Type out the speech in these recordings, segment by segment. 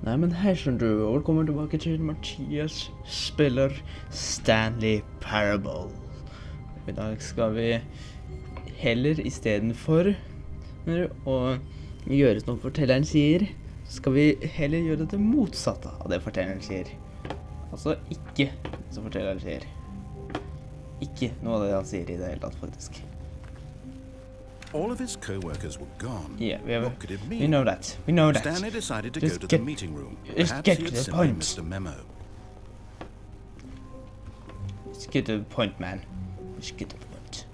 Nei, men hei, skjønner du, og velkommen tilbake til Matias spiller Stanley Parable. I dag skal vi heller i stedet for å gjøre som fortelleren sier, så skal vi heller gjøre det motsatte av det fortelleren sier. Altså ikke som fortelleren sier. Ikke noe av det han sier i det hele tatt, faktisk. All of his co-workers were gone. Yeah, What could it mean? we know that. We know that. Stanley decided to Just go to get- the meeting room. just Perhaps get he to had the simply point. missed a memo. Let's get to the point, man. Let's get to the point.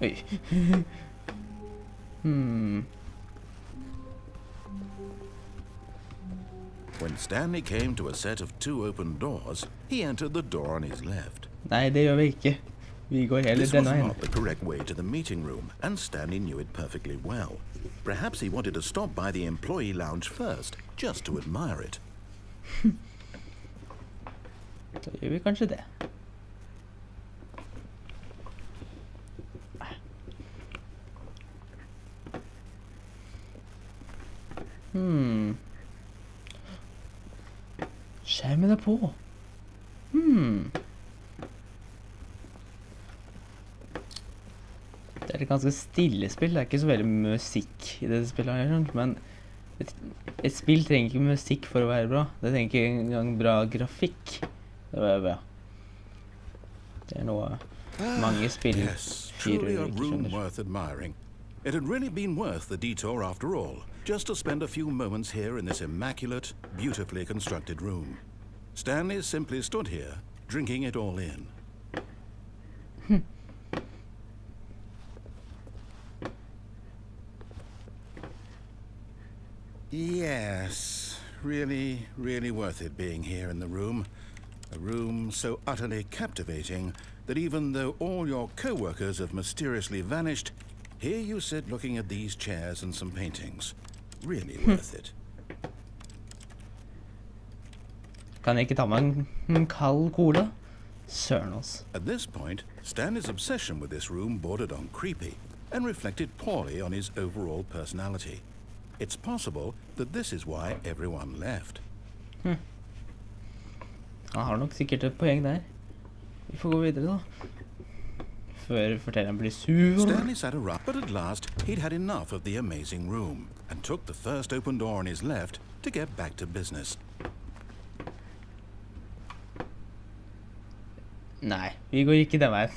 Oi. When Stanley came to a set of 2 open doors, he entered the door on his left. Nei, det gjør vi ikke. Vi går heller This was denne veien. not the correct way to the meeting room, and Stanley knew it perfectly well. Perhaps he wanted to stop by the employee lounge first, just to admire it. Da gjør vi kanskje det. Skjermen er på. Det er et ganske stille spill. Det er ikke så veldig musikk i dette spillet her, men et spill trenger ikke musikk for å være bra. Det trenger ikke engang bra grafikk. Det var bra. Det er noe mange spill Yes, truly a ikke room skjønner. worth admiring. It had really been worth the detour after all, just to spend a few moments here in this immaculate, beautifully constructed room. Stanley simply stood here, drinking it all in. Yes, really, really worth it being here in the room. A room so utterly captivating that even though all your co-workers have mysteriously vanished, here you sit looking at these chairs and some paintings. Really worth it. Kan jeg ikke ta meg en kald cola? Søren oss. At this point, Stanley's obsession with this room bordered on creepy and reflected poorly on his overall personality. It's possible that this is why everyone left. Han har nok sikkert et poeng der. Vi får gå videre da. Før fortelleren blir sur. Stanley sat around, but at last he'd had enough of the amazing room and took the first open door on his left to get back to business. Nei, vi går ikke den veien.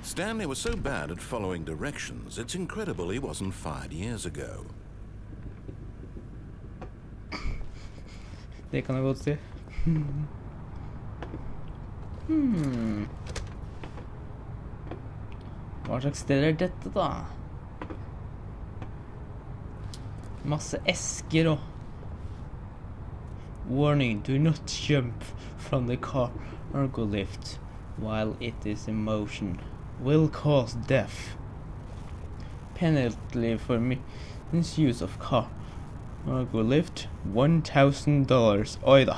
Stanley was so bad at following directions, it's incredible he wasn't fired years ago. Det kan jeg godt si. Hva slags sted er dette da? Masse esker og... Warning, do not jump from the cargo lift while it is in motion. Will cause death. Penalty for misuse of cargo lift, $1,000. Oi da.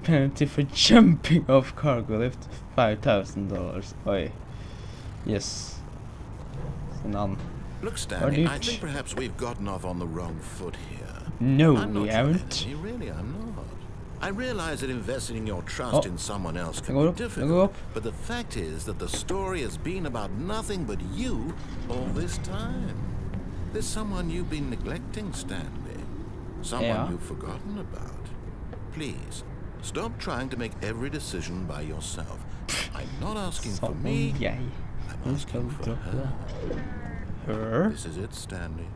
Penalty for jumping off cargo lift, $5,000. Oi. Yes. None. Look, Stanley, I Dude. think perhaps we've gotten off on the wrong foot here. No, I'm not we your haven't. enemy, really, I'm not. I realize that investing your trust Oh. in someone else can Go be up, go difficult, up. but the fact is that the story has been about nothing but you all this time. There's someone you've been neglecting, Stanley. Someone Yeah. you've forgotten about. Please, stop trying to make every decision by yourself. I'm not asking for Som me, jeg. I'm Nu skal asking vi for droppe her. det. Her? This is it, Stanley.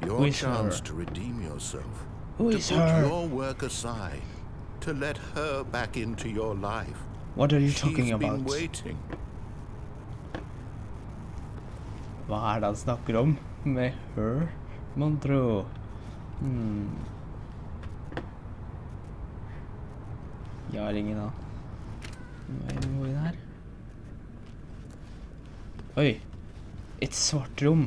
Who Your is chance her? to redeem yourself. Who To is put her? your work aside. To let her back into your life. What are you She's talking been about? waiting. Hva er det han snakker om med her, mon tro? Jeg har ingen da. Nå må vi inn her. Oi, et svart rom.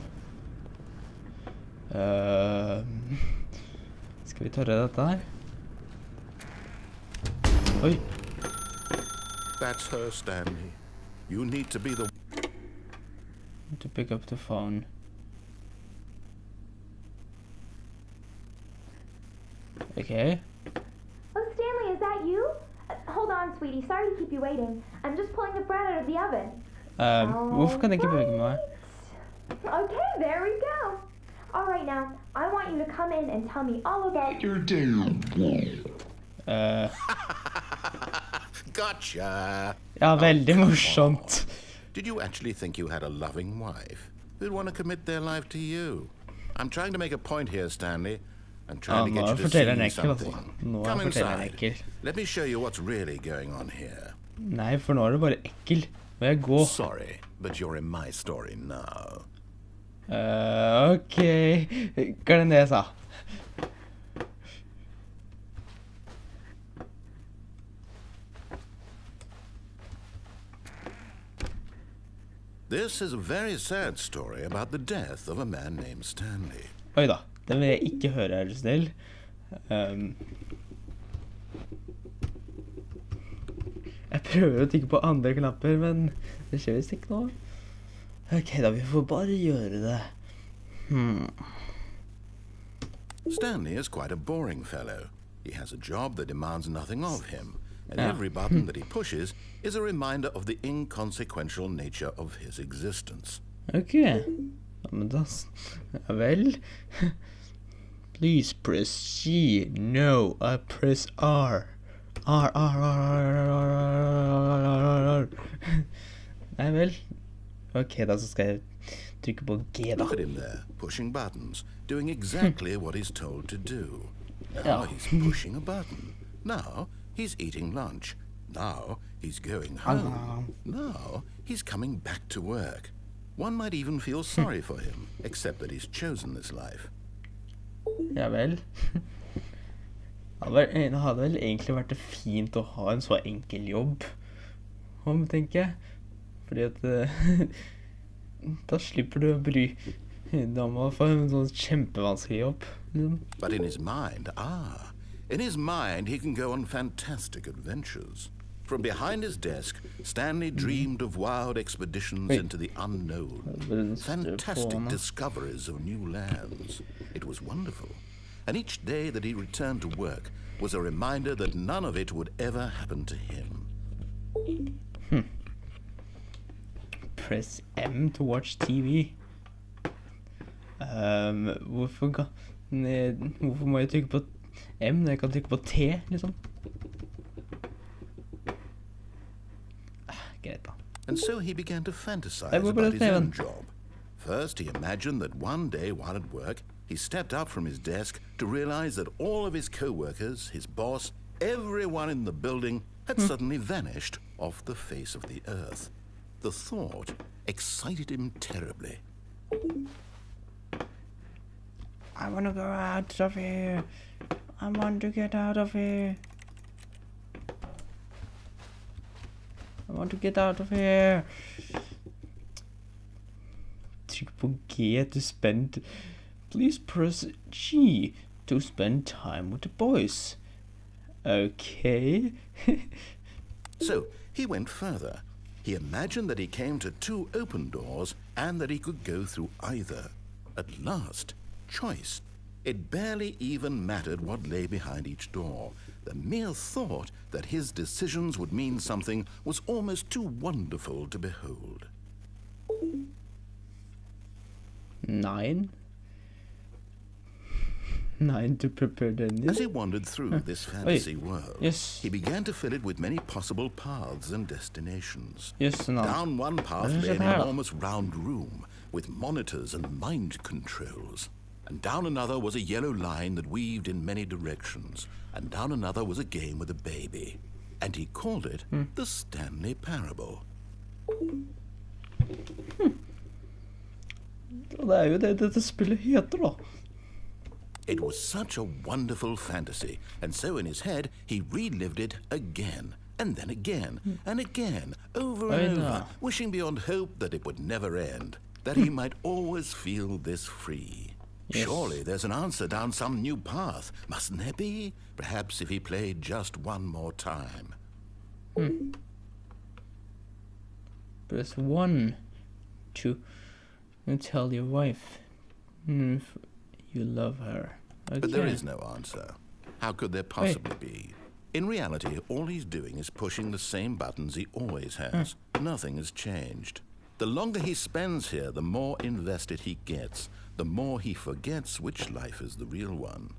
Skal vi tørre dette her? Oi. That's her, Stanley. You need to be the... To pick up the phone. Okay. Oh, Stanley, is that you? Hold on, sweetie. Sorry to keep you waiting. I'm just pulling the bread out of the oven. Hvorfor kan jeg ikke bevege meg? Okay, there we go. All right, now, I want you to come in and tell me all about your day. Gotcha! Ja, veldig morsomt. Did you actually think you had a loving wife who'd want to commit their life to you? I'm trying to make a point here, Stanley. I'm trying to get you to see something. Come inside. Let me show you what's really going on here. Nei, for nå er det bare ekkel. Må jeg gå? Sorry, but you're in my story now. Ok. Hva er det jeg sa? This is a very sad story about the death of a man named Stanley. Oi da, den vil jeg ikke høre, er du snill. Jeg prøver å trykke på andre knapper, men det skjer visst ikke noe. Ok da, vi får bare gjøre det. Stanley is quite a boring fellow. He has a job that demands nothing of him, and every button that he pushes is a reminder of the inconsequential nature of his existence. Ok, ja, men da... Ja vel. Please press C. No, I press R. R. Nei vel. Ok, da så skal jeg trykke på G da. Look at him there, pushing buttons, doing exactly what he's told to do. Now he's pushing a button. Now he's eating lunch. Now he's going home. Now he's coming back to work. One might even feel sorry for him, except that he's chosen this life. Ja vel. Det hadde vel egentlig vært fint å ha en så enkel jobb, tenker jeg. Fordi at da slipper du å bry deg om å få en sånn kjempevanskelig jobb. But in his mind, he can go on fantastic adventures. From behind his desk, Stanley dreamed of wild expeditions into the unknown, fantastic discoveries of new lands. It was wonderful. And each day that he returned to work was a reminder that none of it would ever happen to him. Press M to watch TV. Hvorfor må jeg trykke på M når jeg kan trykke på T, liksom? Greit da. And so he began to fantasize about his own job. First, he imagined that one day while at work, he stepped up from his desk to realize that all of his co-workers, his boss, everyone in the building had suddenly vanished off the face of the earth. The thought excited him terribly. I want to go out of here. I want to get out of here. I want to get out of here. Trykk på G to spend. Please press G to spend time with the boys. Okay. So he went further. He imagined that he came to two open doors and that he could go through either. At last, choice. It barely even mattered what lay behind each door. The mere thought that his decisions would mean something was almost too wonderful to behold. 9 to prepare the... As he wandered through this fantasy world, he began to fill it with many possible paths and destinations. Down one path lay an enormous round room with monitors and mind controls. And down another was a yellow line that weaved in many directions. And down another was a game with a baby. And he called it the Stanley Parable. Det er jo det dette spillet heter da. It was such a wonderful fantasy, and so in his head he relived it again, and then again, and again, over and over, wishing beyond hope that it would never end, that he might always feel this free. Yes. Surely there's an answer down some new path, mustn't there be? Perhaps if he played just one more time. Press 1 to tell your wife if you love her. Okay. But there is no answer. How could there possibly be? In reality, all he's doing is pushing the same buttons he always has. Nothing has changed. The longer he spends here, the more invested he gets. The more he forgets which life is the real one.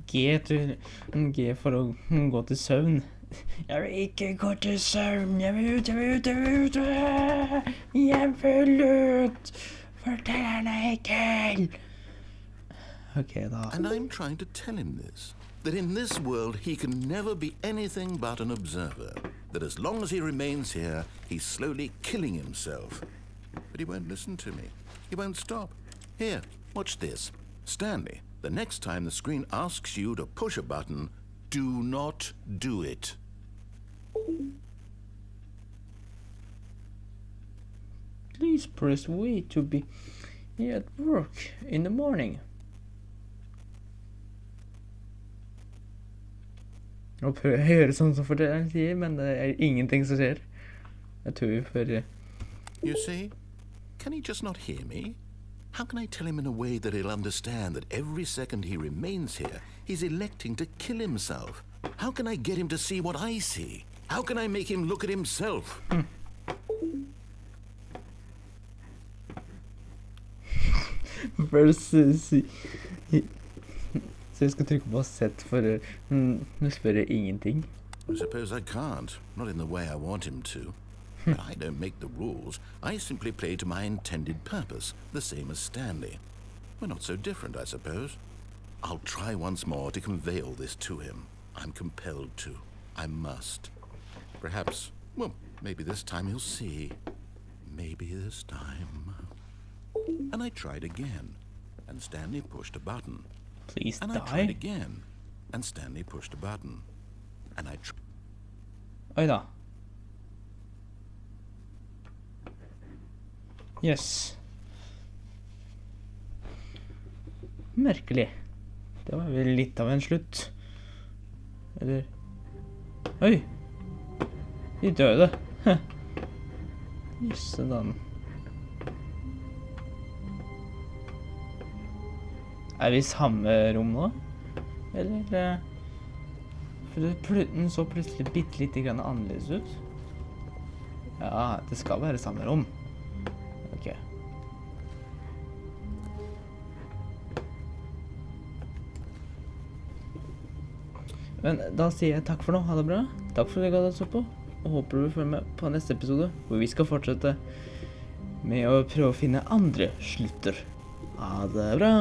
G for å gå til søvn. Jeg vil ikke gå til søvn. Jeg vil ut. Jeg vil ut. Fortell henne ikke. Ok, da. And I'm trying to tell him this. That in this world he can never be anything but an observer. That as long as he remains here, he's slowly killing himself. But he won't listen to me. He won't stop. Here, watch this. Stanley, the next time the screen asks you to push a button, do not do it. Please press W to be at work in the morning. Nå prøver jeg å gjøre sånn som fortelleren sier, men det er ingenting som skjer. Jeg tror vi får... You see? Can he just not hear me? How can I tell him in a way that he'll understand that every second he remains here, he's electing to kill himself? How can I get him to see what I see? How can I make him look at himself? Versus... Så jeg skal trykke på sett for nå spør jeg ingenting. I suppose I can't. Not in the way I want him to. But I don't make the rules. I simply play to my intended purpose, the same as Stanley. We're not so different, I suppose. I'll try once more to convey all this to him. I'm compelled to. I must. Perhaps, well, maybe this time he'll see. Maybe this time. And I tried again, and Stanley pushed a button. Please and die. I tried again, and Stanley pushed a button. And I Oi da. Yes. Merkelig. Det var vel litt av en slutt. Eller... Oi! De døde. Jøssedann. Er vi i samme rom nå? Eller... For den så plutselig bitte grann annerledes ut. Ja, det skal være samme rom. Ok. Men da sier jeg takk for nå. Ha det bra. Takk for at du gadd å se på. Og håper du følger med på neste episode, hvor vi skal fortsette med å prøve å finne andre slutter. Ha det bra!